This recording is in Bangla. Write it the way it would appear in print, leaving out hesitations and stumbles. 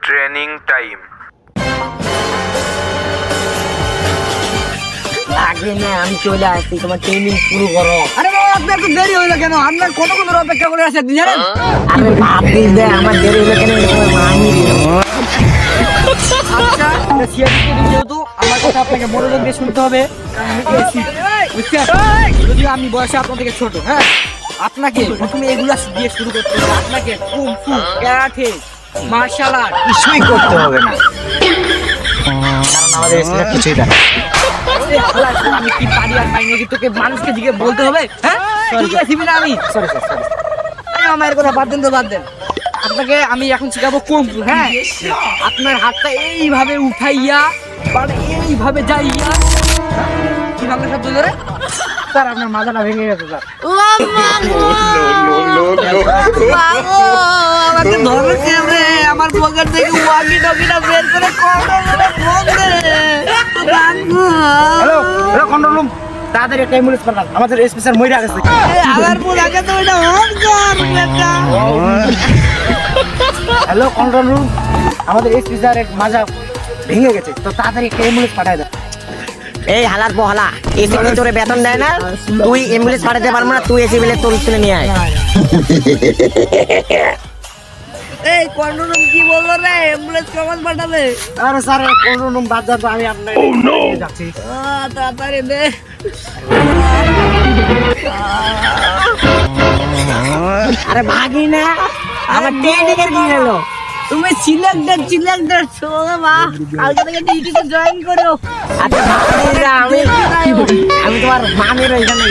Training time. লাগে না, আমি চলে আসছি, তোমার ট্রেনিং শুরু করো। আরে বাবা, আপনার তো দেরি হইলো কেন? আপনার কতক্ষণ ধরে অপেক্ষা করে আছে আপনি জানেন? আরে বাপ দিস দে, আমার দেরি হলো কেন? তোমার মানি দিল। আচ্ছা, এটা সিআরপি ট্রেনিং যেহেতু আমার কথা আপনাকে মনোযোগ দিয়ে শুনতে হবে। কারণ আমি এসি, বুঝছেন? যদিও আমি বয়সে আপনার থেকে ছোট, হ্যাঁ, আপনাকে প্রথমে এগুলা দিয়ে শুরু করতে হবে। আপনাকে কুংফু, ক্যারাটে, মার্শাল আর্ট কিছুই করতে হবে না, কারণ আমাদের এসে কিছুই জানে না। আমি কি পারি আর পাই নাকি তোকে মানুষকে জিজ্ঞেস বলতে হবে? হ্যাঁ, ঠিক আছে না আমি সরি স্যার, সরি। আরে আমার কথা বাদ দেন তো, বাদ দেন। আপনাকে আমি এখন শিখাবো কুংফু, হ্যাঁ? আপনার হাতটা এইভাবে উঠাইয়া মানে এইভাবে যাইয়া, কি ভাঙা শব্দ ধরে? স্যার আপনার মাথাটা ভেঙে গেছে স্যার। আমাকে ধরো কেমনে? আমার পকেট থেকে ওয়াকি টকিটা বের করে হ্যালো হ্যালো, কন্ট্রোল রুম, তাড়াতাড়ি একটা অ্যাম্বুলেন্স পাঠান, আমাদের স্পেশাল মইরা গেছে। আমার পুর আগে তো এটা অন কর বেটা। হ্যালো কন্ট্রোল রুম, আমাদের স্পেশাল এক মাজা ভেঙে গেছে, তো তাড়াতাড়ি একটা অ্যাম্বুলেন্স পাঠায় দাও। এই হালার পোহালা, এসি বলে তোরে বেতন দেয় না? তুই অ্যাম্বুলেন্স পাঠাতে পারবো না, তুই এসি বলে তোর তুলে নিয়ে আয়। এই কন্ট্রোল কি বললো রে? অ্যাম্বুলেন্স কখন পাঠাবে? আরে স্যার, কন্ট্রোল রুম বাদ দাও, আমি আপনার যাচ্ছি। তাড়াতাড়ি দে। আরে ভাগি না, আমার ট্রেনিং এর কি হলো? তুমি সিলেক্টেড শোনো মা, কালকে থেকে ডিউটিতে জয়েন করো। আচ্ছা ভাগি না, আমি তোমার মামির ওইখানে